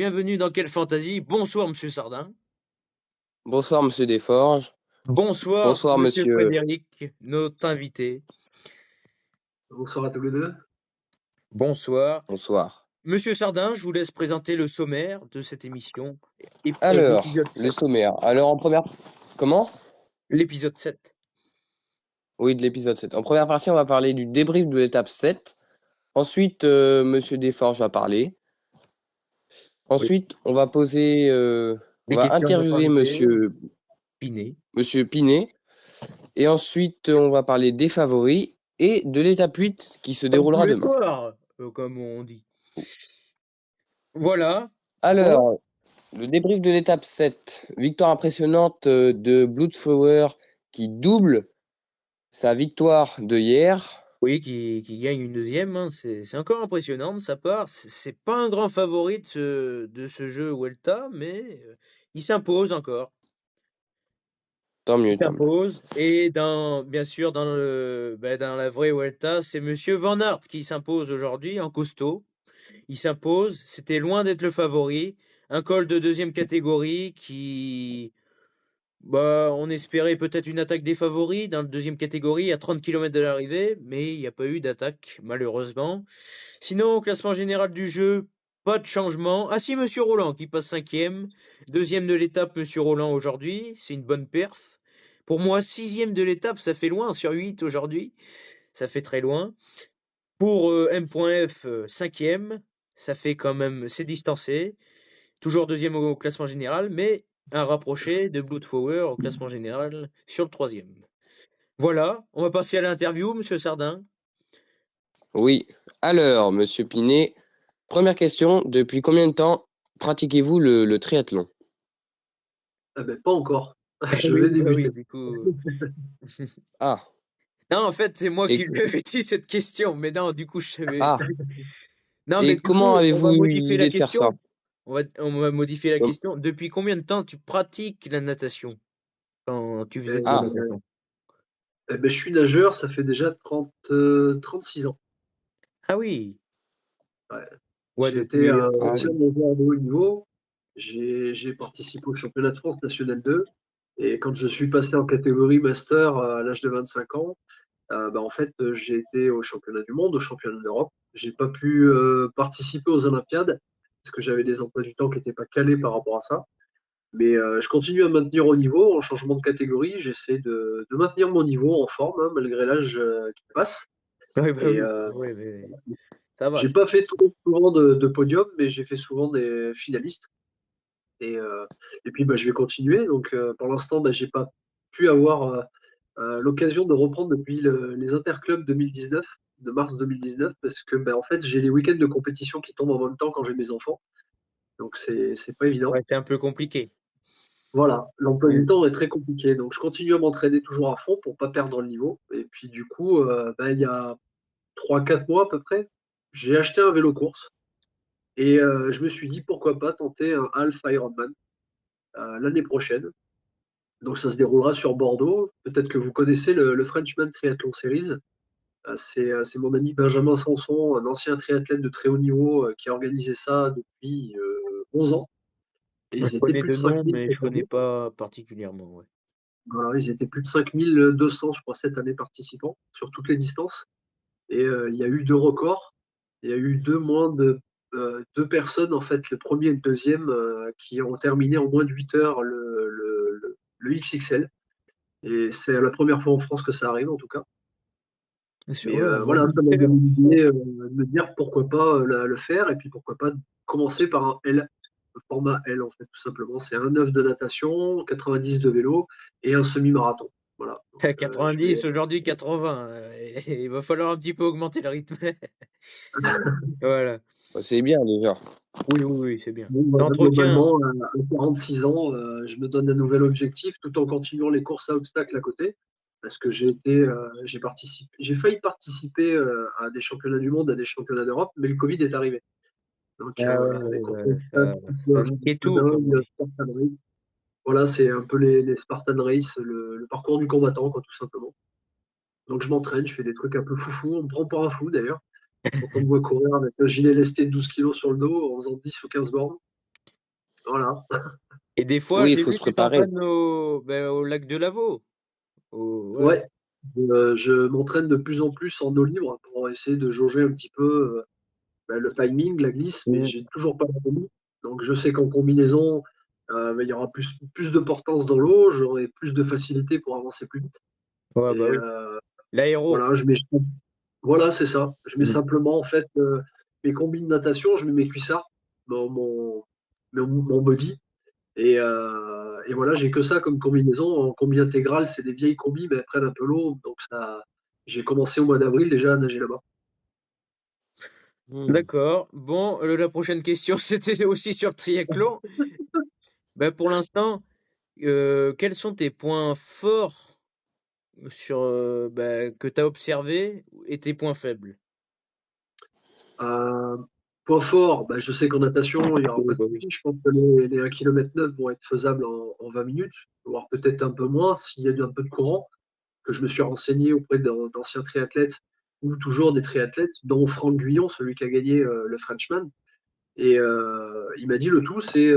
bienvenue dans Quelle Fantasy. Bonsoir, monsieur Sardin. Bonsoir, monsieur Desforges. Bonsoir, Bonsoir, monsieur monsieur. Frédéric, notre invité. Bonsoir à tous les deux. Bonsoir. Bonsoir. Monsieur Sardin, je vous laisse présenter le sommaire de cette émission. Alors, L'épisode le 7. sommaire. Alors, en première. Comment? L'épisode 7. Oui, de l'épisode 7. En première partie, on va parler du débrief de l'étape 7. Ensuite, monsieur Desforges va parler. Ensuite, on va poser. On Les va questions de notre interviewer invité, monsieur Pinet. Pinet. Et ensuite, on va parler des favoris et de l'étape 8 qui se déroulera Tous les demain. soirs, comme on dit. Voilà. Alors, le débrief de l'étape 7. Victoire impressionnante de Bloodflower qui double sa victoire de hier. Oui, qui gagne une deuxième, hein. C'est encore impressionnant de sa part. C'est pas un grand favori de ce jeu Vuelta, mais il s'impose encore. Tant mieux, Il tant mieux. s'impose. Et bien sûr, dans la vraie Vuelta, c'est Monsieur Van Aert qui s'impose aujourd'hui en costaud. Il s'impose. C'était loin d'être le favori. Un col de deuxième catégorie on espérait peut-être une attaque des favoris dans la deuxième catégorie à 30 km de l'arrivée, mais il n'y a pas eu d'attaque, malheureusement. Sinon, au classement général du jeu, pas de changement. Ah si, Monsieur Roland qui passe cinquième. Deuxième de l'étape, Monsieur Roland aujourd'hui. C'est une bonne perf. Pour moi, sixième de l'étape, ça fait loin sur 8 aujourd'hui. Ça fait très loin. Pour M.F, cinquième. Ça fait quand même, c'est distancé. Toujours deuxième au classement général, mais un rapproché de Bloodflower au classement général sur le troisième. Voilà, on va passer à l'interview, monsieur Sardin. Oui. Alors, monsieur Pinet, première question, depuis combien de temps pratiquez-vous le triathlon? Ah ben, pas encore. Je Oui, vais bah oui, débuter. du coup. Ah, Non, en fait, c'est moi et, qui lui ai fait cette question, mais non, du coup, je savais. ah, Non, mais et du coup, comment on va avez-vous eu modifier la l'idée de faire ça? question. On va modifier la Comme- question. Depuis combien de temps tu pratiques la natation quand tu faisais de la Ah, natation? Je suis nageur, ça fait déjà 36 ans. Ah oui. Ouais. Ouais, J'ai été depuis. un ah ancien oui. nageur de haut niveau. J'ai participé au championnat de France National 2. Et quand je suis passé en catégorie master à l'âge de 25 ans, en fait, j'ai été au championnat du monde, au championnat d'Europe. J'ai pas pu participer aux Olympiades parce que j'avais des emplois du temps qui n'étaient pas calés par rapport à ça. Mais je continue à maintenir au niveau en changement de catégorie. J'essaie de maintenir mon niveau en forme, hein, malgré l'âge qui passe. Oui, bah Et oui. Ouais, mais ça va. j'ai pas fait trop souvent de podium, mais j'ai fait souvent des finalistes. Et, euh, et puis je vais continuer. Donc pour l'instant, j'ai pas pu avoir l'occasion de reprendre depuis les Interclubs 2019, de mars 2019, parce que en fait j'ai les week-ends de compétition qui tombent en même temps quand j'ai mes enfants. Donc c'est pas évident. Ouais, c'est un peu compliqué. Voilà, l'emploi du Mm. temps est très compliqué. Donc, je continue à m'entraîner toujours à fond pour pas perdre le niveau. Et puis, du coup, il y a 3 4 mois à peu près, j'ai acheté un vélo course. Et je me suis dit, pourquoi pas tenter un half Ironman l'année prochaine. Donc, ça se déroulera sur Bordeaux. Peut-être que vous connaissez le Frenchman Triathlon Series. C'est mon ami Benjamin Sanson, un ancien triathlète de très haut niveau qui a organisé ça depuis 11 ans. Et Je ils étaient connais plus de de nom, 5000 mais je cette connais année. pas particulièrement. Ouais. Voilà, ils étaient plus de 5200, je crois, cette année participants sur toutes les distances. Et il y a eu deux records. Il y a eu deux personnes, en fait, le premier et le deuxième, qui ont terminé en moins de 8 heures le XXL. Et c'est la première fois en France que ça arrive, en tout cas. Mais Ouais, en moins de voilà, ça 8 m'a heures. donné l'idée de me dire pourquoi pas le faire. Et puis pourquoi pas commencer par un L, le format L, en fait, tout simplement. C'est un 9 de natation, 90 de vélo et un semi-marathon. Voilà. Donc, À je vais. 90, aujourd'hui 80. Et il va falloir un petit peu augmenter le rythme. Voilà. Bah, c'est bien déjà. Oui, oui, oui, c'est bien. Bon, voilà, L'entretien. globalement, à 46 ans, je me donne un nouvel objectif tout en continuant les courses à obstacles à côté. Parce que j'ai failli participer à des championnats du monde, à des championnats d'Europe, mais le Covid est arrivé. Donc, Ah ouais, avec ouais, encore un petit peu ça un a feu niqué tout, comme on dingue, dit. Spartan Race. Voilà, c'est un peu les Spartan Race, le parcours du combattant, quoi, tout simplement. Donc, je m'entraîne, je fais des trucs un peu foufou. On me prend pour un fou, d'ailleurs. Quand on me voit courir avec un gilet lesté de 12 kilos sur le dos en faisant 10 ou 15 bornes. Voilà. Et des fois, Oui, il j'ai faut vu se que tu préparer. t'entraînes au lac de Lavaux. Ouais. Ouais, je m'entraîne de plus en plus en eau libre pour essayer de jauger un petit peu le timing, la glisse, mais Mm. j'ai toujours pas la tenue. Donc je sais qu'en combinaison, il y aura plus de portance dans l'eau, j'aurai plus de facilité pour avancer plus vite. Ouais, Et bah oui. L'aéro. voilà, voilà, c'est ça. Je mets Mm. simplement en fait mes combis de natation, je mets mes cuissards dans mon body. Et voilà, j'ai que ça comme combinaison. En combi intégral, c'est des vieilles combis, mais elles prennent un peu l'eau. Donc ça, j'ai commencé au mois d'avril déjà à nager là-bas. Hmm. D'accord. Bon, la prochaine question, c'était aussi sur le triathlon. Ben, pour l'instant, quels sont tes points forts que tu as observés et tes points faibles? Euh, Point fort, bah, je sais qu'en natation, il n'y aura Oui, pas de bah oui. souci. Je pense que les 1,9 km vont être faisables en 20 minutes, voire peut-être un peu moins s'il y a un peu de courant, que je me suis renseigné auprès d'anciens triathlètes ou toujours des triathlètes, dont Franck Guyon, celui qui a gagné le Frenchman. Et il m'a dit le tout, c'est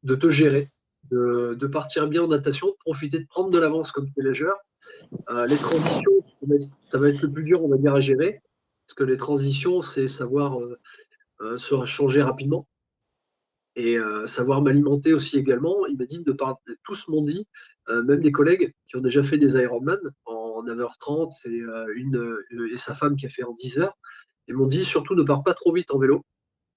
de te gérer, de partir bien en natation, de profiter de prendre de l'avance comme tu es nageur. Les transitions, ça va être le plus dur, on va dire, à gérer. Parce que les transitions, c'est savoir se changer rapidement et savoir m'alimenter aussi également. Il m'a dit tous m'ont dit, même des collègues qui ont déjà fait des Ironman en 9h30 et sa femme qui a fait en 10 heures, ils m'ont dit surtout ne pars pas trop vite en vélo,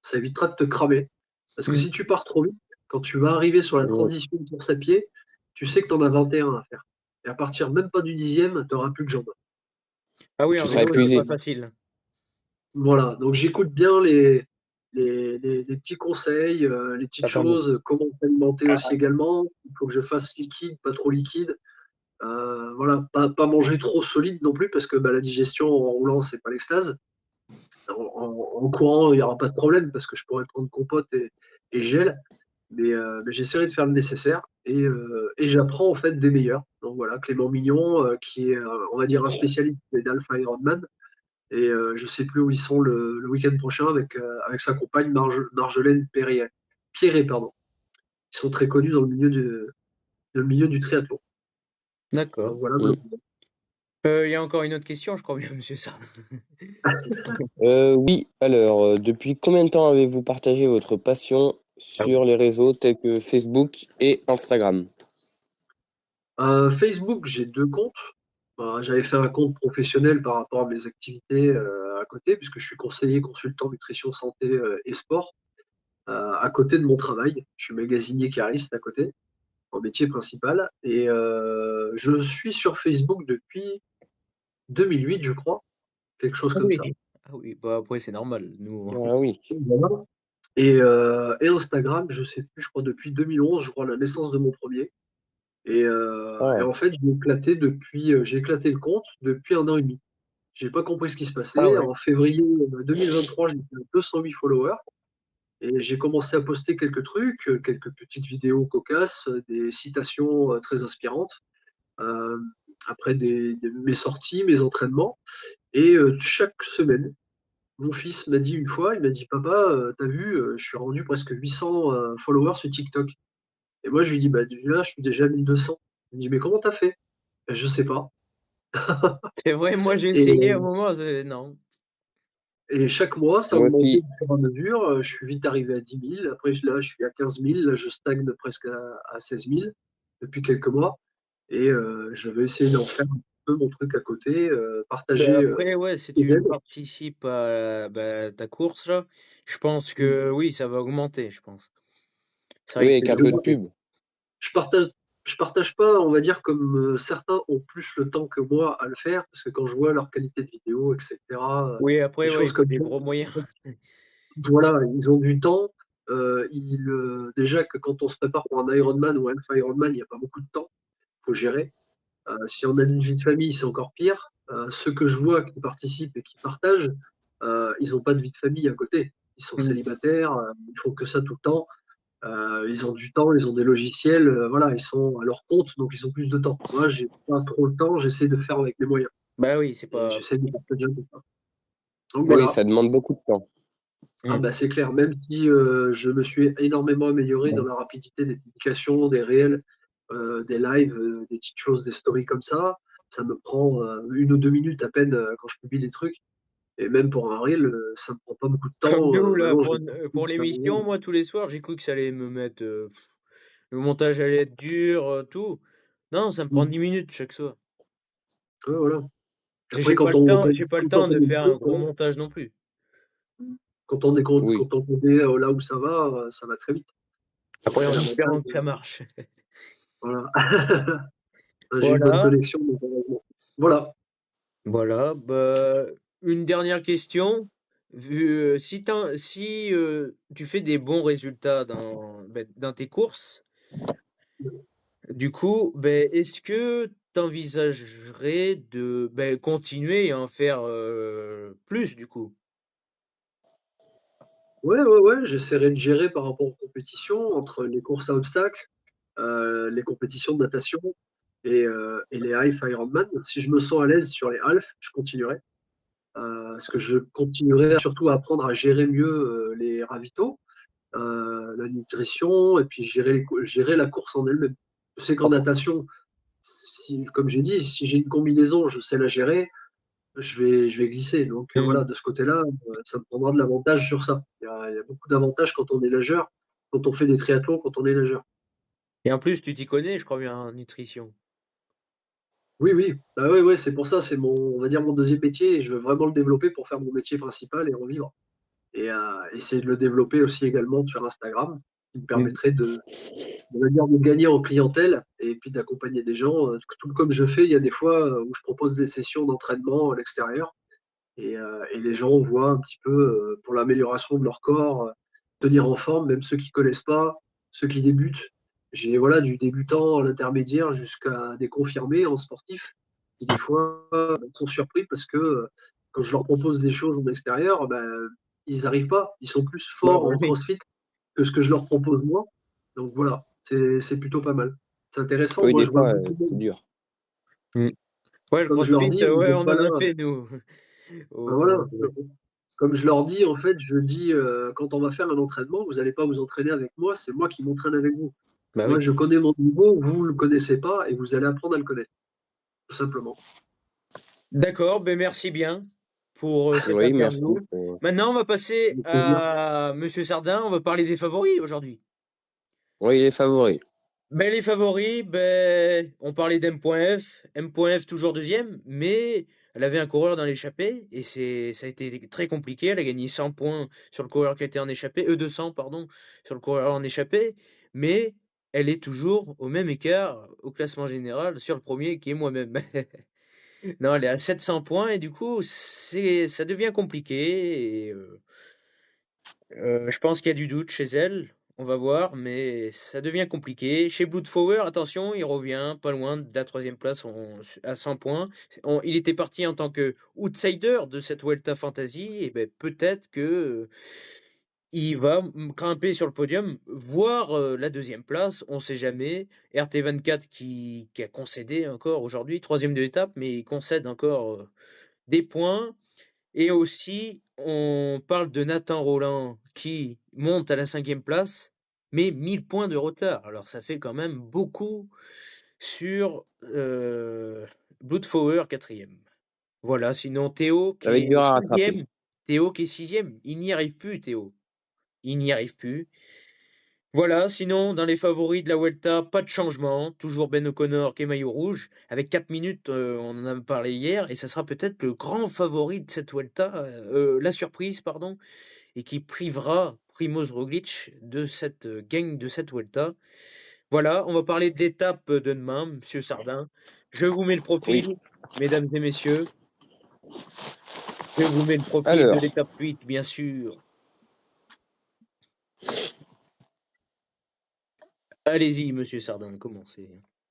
ça évitera de te cramer. Parce que Mm. si tu pars trop vite, quand tu vas arriver sur la Ouais. transition de course à pied, tu sais que tu en as 21 à faire. Et à partir même pas du 10e, tu n'auras plus de jambes. Ah oui, Tu en seras vélo, c'est pas épuisé. facile. Voilà, donc j'écoute bien les petits conseils, les petites Ah, tant mieux. choses, comment s'alimenter aussi également. Il faut que je fasse liquide, pas trop liquide. Voilà, pas manger trop solide non plus, parce que la digestion en roulant, c'est pas l'extase. En courant, il n'y aura pas de problème, parce que je pourrais prendre compote et gel. Mais j'essaierai de faire le nécessaire et j'apprends en fait des meilleurs. Donc voilà, Clément Mignon, qui est, on va dire, un spécialiste d'Alpha Ironman. Et je sais plus où ils sont le week-end prochain avec sa compagne Marjolaine Pierret, pardon. Ils sont très connus dans le milieu du triathlon. D'accord. Donc voilà. Hmm. Il y a encore une autre question, je crois bien, monsieur Sardin. Oui, alors, depuis combien de temps avez-vous partagé votre passion Ah oui. sur les réseaux tels que Facebook et Instagram? Facebook, j'ai 2 comptes. J'avais fait un compte professionnel par rapport à mes activités à côté, puisque je suis conseiller consultant nutrition, santé et sport à côté de mon travail. Je suis magasinier cariste à côté, en métier principal. Et je suis sur Facebook depuis 2008, je crois, quelque chose Ah comme ça. oui. Ah oui, bah après, c'est normal. Nous, Ah oui. Voilà. Et Instagram, je sais plus, je crois depuis 2011, je crois, la naissance de mon premier. Et Ah, en fait, j'ai éclaté le compte depuis 1 an et demi. J'ai pas compris ce qui se ah passait. ouais. En février 2023, j'ai 208 followers et j'ai commencé à poster quelques trucs, quelques petites vidéos cocasses, des citations très inspirantes. euh, Après mes sorties, mes entraînements. Et chaque semaine, mon fils m'a dit une fois, il m'a dit, papa, t'as vu, je suis rendu presque 800 followers sur TikTok. Et moi, je lui dis, bah, là, je suis déjà à 1200. Il me dit, mais comment t'as fait? Ben, je sais pas. C'est vrai, moi j'ai Et, essayé à un moment, non. et chaque mois, ça moi augmentait aussi. au fur et à mesure. Je suis vite arrivé à 10 000. Après, là, je suis à 15 000. Là, je stagne presque à 16 000 depuis quelques mois. Et je vais essayer d'en faire un peu mon truc à côté, Ben partager après, ouais, si les tu aides. participes à ta course, là, je pense que oui, ça va augmenter, je pense. C'est Oui, vrai avec un peu de que pub. Je partage, je partage pas, on va dire, comme certains ont plus le temps que moi à le faire, parce que quand je vois leur qualité de vidéo, etc., oui, des après, ouais, il choses faut comme des ça, gros moyens. voilà, ils ont du temps. Déjà que quand on se prépare pour un Ironman ou un Alpha Ironman, il n'y a pas beaucoup de temps, il faut gérer. Si on a une vie de famille, c'est encore pire. Ceux que je vois qui participent et qui partagent, ils n'ont pas de vie de famille à côté. Ils sont Mm. célibataires, ils font que ça tout le temps. Ils ont du temps, ils ont des logiciels, voilà, ils sont à leur compte, donc ils ont plus de temps. Moi, j'ai pas trop le temps, j'essaie de faire avec mes moyens Bah oui, c'est et pas. j'essaie de partager un peu ça. Donc Oui, voilà. ça demande beaucoup de temps. Ah bah c'est clair, même si je me suis énormément amélioré dans la rapidité des publications, des réels, des lives, des petites choses, des stories comme ça me prend 1 ou 2 minutes à peine quand je publie des trucs. Et même pour un reel, ça me prend pas beaucoup de Comme temps. nous, là, Maintenant, je le pour pousse à un moment. l'émission, moi, tous les soirs, j'ai cru que ça allait me mettre. Le montage allait être dur, tout. Non, ça me prend Mm. 10 minutes chaque soir. Ouais, voilà. J'ai Après, quand j'ai pas le quand temps on de est faire un pro, gros montage non plus. Oui. quand on connaît là où ça va très vite. Après, C'est en l'avantage. espérant que ça marche. Voilà. J'ai une bonne Voilà, connexion, donc heureusement. Voilà. voilà. Bah, une dernière question. Si tu fais des bons résultats dans tes courses, du coup, ben, est-ce que tu envisagerais de continuer et en faire plus, du coup? Ouais, ouais, ouais, j'essaierai de gérer par rapport aux compétitions, entre les courses à obstacles, les compétitions de natation et les half Ironman. Si je me sens à l'aise sur les half, je continuerai. Parce que je continuerai surtout à apprendre à gérer mieux les ravitaux, la nutrition, et puis gérer la course en elle-même. Je sais qu'en natation, comme j'ai dit, si j'ai une combinaison, je sais la gérer, je vais glisser. Donc voilà, de ce côté-là, ça me prendra de l'avantage sur ça. Il y a beaucoup d'avantages quand on est nageur, quand on fait des triathlons, quand on est nageur. Et en plus, tu t'y connais, je crois bien, en nutrition. Oui, oui, bah ouais, ouais, c'est pour ça, c'est on va dire mon deuxième métier, et je veux vraiment le développer pour faire mon métier principal et en vivre. Et essayer de le développer aussi également sur Instagram, qui me Mm. permettrait on va dire, de gagner en clientèle et puis d'accompagner des gens. Tout comme je fais, il y a des fois où je propose des sessions d'entraînement à l'extérieur et les gens voient un petit peu pour l'amélioration de leur corps, tenir en forme, même ceux qui connaissent pas, ceux qui débutent. J'ai voilà, du débutant à l'intermédiaire jusqu'à des confirmés en sportif qui des fois sont surpris parce que quand je leur propose des choses en extérieur, ben, ils n'arrivent pas. Ils sont plus Ouais, forts bah en oui. CrossFit que ce que je leur propose moi. Donc voilà, c'est plutôt pas mal. C'est intéressant. Oui, Moi, des je vois fois, beaucoup de c'est monde. dur. Mm. Ouais, le Comme je leur CrossFit, dis, vous ouais, n'êtes on pas en là. a fait, nous. Ben Pendant voilà. Comme je leur dis, en fait, je dis, quand on va faire un entraînement, vous n'allez pas vous entraîner avec moi, c'est moi qui m'entraîne avec vous. Bah Moi, oui. je connais mon niveau, vous ne le connaissez pas, et vous allez apprendre à le connaître, tout simplement. D'accord, ben merci bien pour cette Oui, merci. interview. Maintenant, on va passer Avec plaisir. à Monsieur Sardin. On va parler des favoris aujourd'hui. Oui, les favoris. Ben, les favoris, ben, on parlait d'M.F. M.F. toujours deuxième, mais elle avait un coureur dans l'échappée et ça a été très compliqué. Elle a gagné 100 points sur le coureur qui était en échappée, 200, pardon, sur le coureur en échappée, mais elle est toujours au même écart au classement général sur le premier qui est moi-même. Non, elle est à 700 points et du coup, ça devient compliqué. Je pense qu'il y a du doute chez elle. On va voir, mais ça devient compliqué. Chez Bloodflower, attention, il revient pas loin de la troisième place à 100 points. Il était parti en tant que outsider de cette Vuelta Fantasy, et ben peut-être que il va grimper sur le podium, voire la deuxième place, on sait jamais. RT24 qui a concédé encore aujourd'hui, troisième de l'étape, mais il concède encore des points. Et aussi, on parle de Nathan Roland qui monte à la cinquième place, mais 1000 points de retard. Alors ça fait quand même beaucoup sur Bloodflower quatrième. Voilà, sinon Théo Ça va qui être dur est à rattraper. sixième. Théo qui est sixième. Il n'y arrive plus, Théo. Il n'y arrive plus. Voilà, sinon, dans les favoris de la Vuelta, pas de changement. Toujours Ben O'Connor qui est maillot rouge. Avec 4 minutes, on en a parlé hier, et ça sera peut-être le grand favori de cette Vuelta, la surprise, pardon, et qui privera Primoz Roglic de cette gagne de cette Vuelta. Voilà, on va parler de l'étape de demain, Monsieur Sardin. Je vous mets le Oui. profil, mesdames et messieurs. Je vous mets le profil de Alors, l'étape 8, bien sûr. Allez-y, Monsieur Sardin, commencez.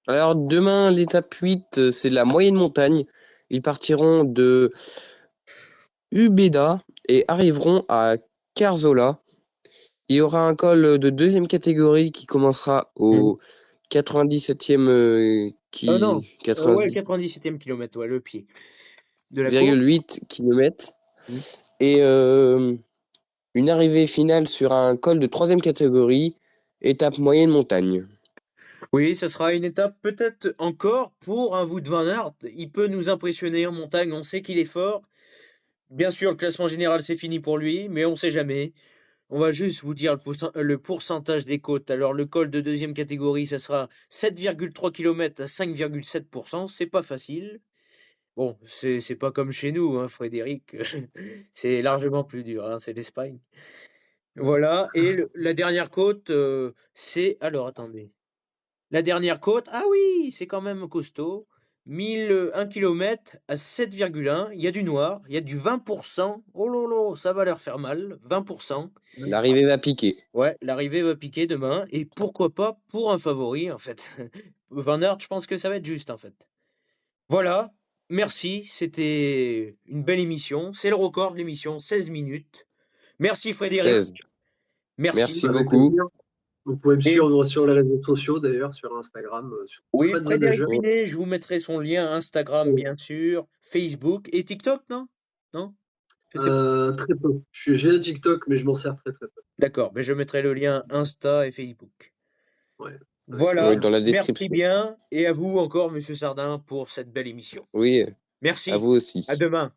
alors, demain, l'étape 8, c'est la moyenne montagne. Ils partiront de Ubeda et arriveront à Carzola. Il y aura un col de deuxième catégorie qui commencera Hmm. au 97e Non, qui ouais, 90,8 97e kilomètre, ouais, le pied de la course. km. Hmm. Et une arrivée finale sur un col de 3e catégorie, étape moyenne montagne. Oui, ça sera une étape peut-être encore pour un Wout van Aert. Il peut nous impressionner en montagne, on sait qu'il est fort. Bien sûr, le classement général, c'est fini pour lui, mais on sait jamais. On va juste vous dire le pourcentage des côtes. Alors, le col de 2e catégorie, ça sera 7,3 km à 5,7%. C'est pas facile. Bon, c'est pas comme chez nous, hein, Frédéric. C'est largement plus dur, hein, c'est l'Espagne. Voilà. Et la dernière côte, c'est... Alors, attendez. La dernière côte, ah oui, c'est quand même costaud. 1001 km à 7,1. Il y a du noir, il y a du 20%. Oh lolo, ça va leur faire mal. 20%. L'arrivée va piquer. Ouais, l'arrivée va piquer demain. Et pourquoi pas pour un favori, en fait. Van Aert, je pense que ça va être juste, en fait. Voilà. Merci. C'était une belle émission. C'est le record de l'émission, 16 minutes. Merci, Frédéric. 16. Merci Avec beaucoup. plaisir. Vous pouvez me Et- suivre sur les réseaux sociaux d'ailleurs, sur Instagram, sur Oui, Fred the Frédéric Nageur. Binet, je vous mettrai son lien Instagram, bien sûr, Facebook et TikTok, non? Non? Je sais pas. Très peu. J'ai un TikTok, mais je m'en sers très très peu. D'accord, mais je mettrai le lien Insta et Facebook. Ouais, avec Voilà, Oui, plaisir. dans la merci description. bien et à vous encore, Monsieur Sardin, pour cette belle émission. Oui, Merci, à vous aussi. à demain.